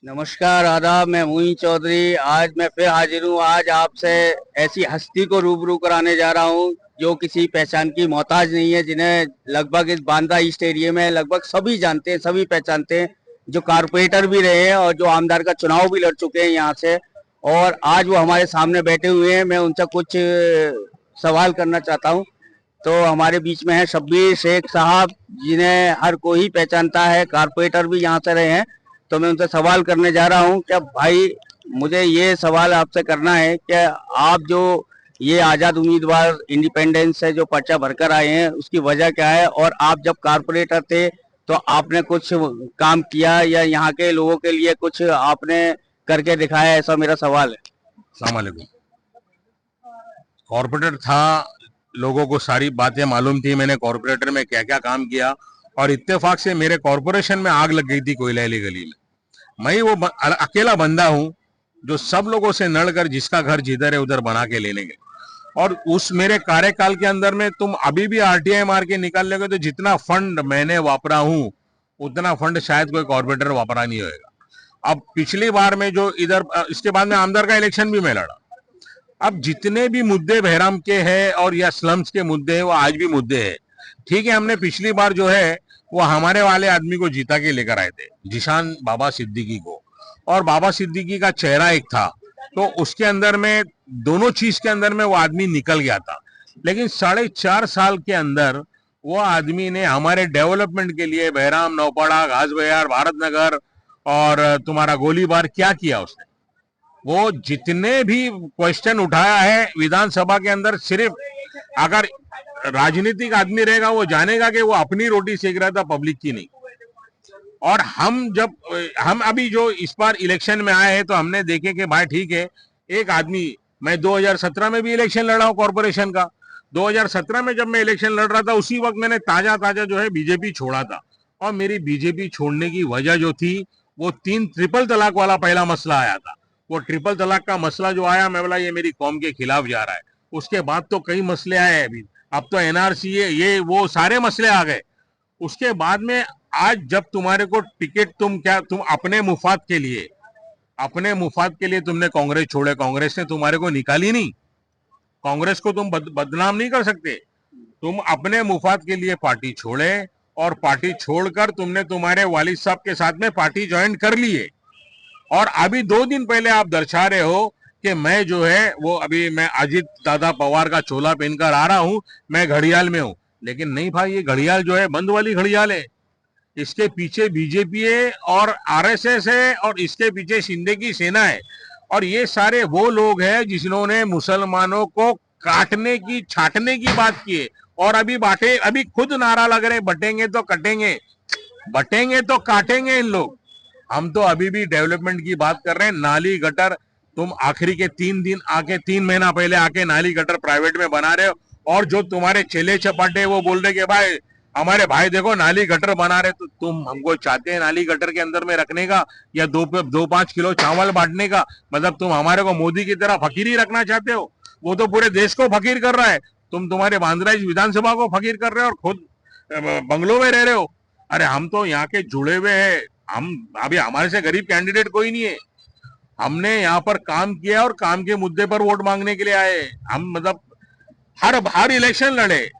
नमस्कार, आदाब। मैं मोइन चौधरी। आज मैं फिर हाजिर हूँ। आज आपसे ऐसी हस्ती को रूबरू कराने जा रहा हूँ जो किसी पहचान की मोहताज नहीं है, जिन्हें लगभग इस बांदा ईस्ट एरिया में लगभग सभी जानते हैं, सभी पहचानते हैं, जो कारपोरेटर भी रहे हैं और जो आमदार का चुनाव भी लड़ चुके हैं यहाँ से। और आज वो हमारे सामने बैठे हुए हैं। मैं उनसे कुछ सवाल करना चाहता हूँ। तो हमारे बीच में है शब्बीर शेख साहब, जिन्हें हर कोई पहचानता है, कारपोरेटर भी यहाँ से रहे हैं। तो मैं उनसे सवाल करने जा रहा हूँ। क्या भाई, मुझे ये सवाल आपसे करना है कि आप जो ये आजाद उम्मीदवार इंडिपेंडेंस से जो पर्चा भरकर आए हैं, उसकी वजह क्या है? और आप जब कारपोरेटर थे तो आपने कुछ काम किया या यहाँ के लोगों के लिए कुछ आपने करके दिखाया? ऐसा मेरा सवाल है। अस्सलाम वालेकुम। कॉर्पोरेटर था, लोगों को सारी बातें मालूम थी, मैंने कॉर्पोरेटर में क्या क्या काम किया। और इत्तेफाक से मेरे कॉर्पोरेशन में आग लग गई थी कोयला गली में। मैं ही वो अकेला बंदा हूं जो सब लोगों से नड़कर जिसका घर जिधर है उधर बना के लेने गए। और उस मेरे कार्यकाल के अंदर में तुम अभी भी आरटीआई मार के निकाल लोगे तो जितना फंड मैंने वापरा हूं उतना फंड शायद कोई कॉर्पोरेटर वापरा नहीं होगा। अब पिछली बार में जो इधर, इसके बाद में आमदार का इलेक्शन भी मैं लड़ा। अब जितने भी मुद्दे बहराम के हैं और या स्लम्स के मुद्दे हैं वो आज भी मुद्दे हैं। ठीक है, हमने पिछली बार जो है वो हमारे वाले आदमी को जीता के लेकर आए थे, जिशान बाबा सिद्दीकी को। और बाबा सिद्दीकी का चेहरा एक था, तो उसके अंदर में दोनों चीज के अंदर में वो आदमी निकल गया था। लेकिन 4.5 साल के अंदर वो आदमी ने हमारे डेवलपमेंट के लिए बहराम, नौपाड़ा, घास बयार, भारत नगर और तुम्हारा गोलीबार क्या किया उसने। वो जितने भी क्वेश्चन उठाया है विधानसभा के अंदर, सिर्फ अगर राजनीतिक आदमी रहेगा वो जानेगा कि वो अपनी रोटी सेक रहा था, पब्लिक की नहीं। और हम अभी जो इस बार इलेक्शन में आए हैं तो हमने देखे कि भाई ठीक है, एक आदमी, मैं 2017 में भी इलेक्शन लड़ा हूं कॉर्पोरेशन का। 2017 में जब मैं इलेक्शन लड़ रहा था उसी वक्त मैंने ताजा ताजा जो है बीजेपी छोड़ा था। और मेरी बीजेपी छोड़ने की वजह जो थी वो ट्रिपल तलाक वाला पहला मसला आया था। वो ट्रिपल तलाक का मसला जो आया, मैं बोला ये मेरी कौम के खिलाफ जा रहा है। उसके बाद तो कई मसले आए, अभी अब तो एनआरसी है, ये वो सारे मसले आ गए। उसके बाद में आज जब तुम्हारे को टिकट, तुम अपने मुफाद के लिए तुमने कांग्रेस छोड़े, कांग्रेस ने तुम्हारे को निकाली नहीं। कांग्रेस को तुम बदनाम नहीं कर सकते। तुम अपने मुफाद के लिए पार्टी छोड़े और पार्टी छोड़कर तुमने तुम्हारे वालिद साहब के साथ में पार्टी ज्वाइन कर लिए। और अभी 2 दिन पहले आप दर्शा रहे हो कि मैं जो है वो अभी मैं अजीत दादा पवार का चोला पहनकर आ रहा हूं, मैं घड़ियाल में हूं। लेकिन नहीं भाई, ये घड़ियाल जो है बंद वाली घड़ियाल है। इसके पीछे बीजेपी है और आरएसएस है और इसके पीछे शिंदे की सेना है। और ये सारे वो लोग हैं जिन्होंने मुसलमानों को काटने की, छाटने की बात की है। और अभी खुद नारा लग रहे, बटेंगे तो कटेंगे, बटेंगे तो काटेंगे इन लोग। हम तो अभी भी डेवलपमेंट की बात कर रहे हैं। नाली गटर तुम आखिरी के 3 दिन आके, 3 महीना पहले आके नाली गटर प्राइवेट में बना रहे हो। और जो तुम्हारे चेले चपाटे वो बोल रहे कि भाई हमारे भाई देखो नाली गटर बना रहे। तो तुम हमको चाहते हैं नाली गटर के अंदर में रखने का या 2-5 किलो चावल बांटने का? मतलब तुम हमारे को मोदी की तरह फकीर ही रखना चाहते हो? वो तो पूरे देश को फकीर कर रहा है, तुम तुम्हारे बांद्राइज विधानसभा को फकीर कर रहे हो और खुद बंगलों में रह रहे हो। अरे हम तो यहाँ के जुड़े हुए हैं। हम अभी, हमारे से गरीब कैंडिडेट कोई नहीं है। हमने यहाँ पर काम किया और काम के मुद्दे पर वोट मांगने के लिए आए हम। मतलब हर इलेक्शन लड़े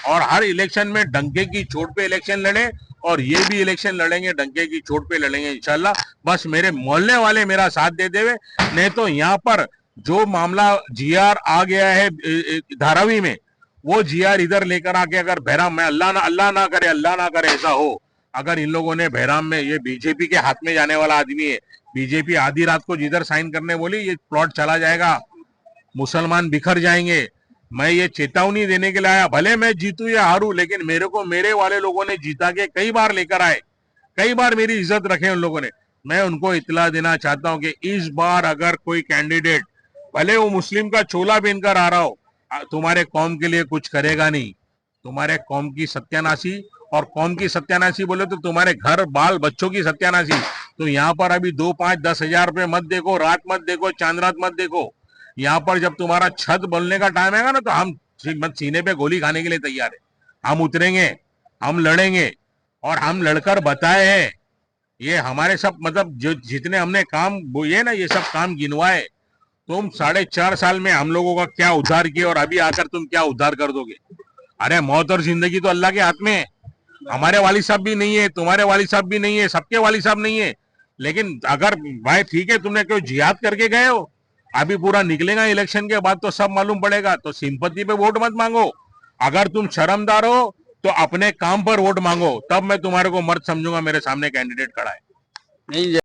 और हर इलेक्शन में डंके की चोट पे इलेक्शन लड़े। और ये भी इलेक्शन लड़ेंगे, डंके की चोट पे लड़ेंगे इंशाल्लाह। बस मेरे मोहल्ले वाले मेरा साथ दे देवे। नहीं तो यहाँ पर जो मामला जीआर आ गया है धारावी में, वो जीआर इधर लेकर आके अगर बहराम में, अल्लाह ना करे ऐसा हो, अगर इन लोगों ने बहराम में, ये बीजेपी के हाथ में जाने वाला आदमी है। बीजेपी आधी रात को जिधर साइन करने बोली ये प्लॉट चला जाएगा, मुसलमान बिखर जाएंगे। मैं ये चेतावनी देने के लिए आया, भले मैं जीतू या हारू, लेकिन मेरे को मेरे वाले लोगों ने जीता के कई बार लेकर आए, कई बार मेरी इज्जत रखे उन लोगों ने। मैं उनको इतला देना चाहता हूं कि इस बार अगर कोई कैंडिडेट, भले वो मुस्लिम का चोला पहनकर आ रहा हो, तुम्हारे कौम के लिए कुछ करेगा नहीं। तुम्हारे कौम की सत्यानाशी, और कौम की सत्यानाशी बोले तो तुम्हारे घर बाल बच्चों की सत्यानाशी। तो यहाँ पर अभी 2-5-10 हजार रुपए मत देखो, रात मत देखो, चांद रात मत देखो। यहाँ पर जब तुम्हारा छत बोलने का टाइम आएगा ना तो हम सीने पे गोली खाने के लिए तैयार है। हम उतरेंगे, हम लड़ेंगे और हम लड़कर बताए हैं। ये हमारे सब मतलब जो जितने हमने काम वो ये ना ये सब काम गिनवाए। तुम 4.5 साल में हम लोगों का क्या उद्धार किया और अभी आकर तुम क्या उद्धार कर दोगे? अरे मौत और जिंदगी तो अल्लाह के हाथ में है। हमारे वाली साहब भी नहीं है, तुम्हारे वाली साहब भी नहीं है, सबके वाली साहब नहीं है। लेकिन अगर भाई ठीक है तुमने कोई जिहाद करके गए हो, अभी पूरा निकलेगा इलेक्शन के बाद तो सब मालूम पड़ेगा। तो सिंपत्ति पे वोट मत मांगो। अगर तुम शर्मदार हो तो अपने काम पर वोट मांगो, तब मैं तुम्हारे को मर्द समझूंगा मेरे सामने कैंडिडेट खड़ा है। नहीं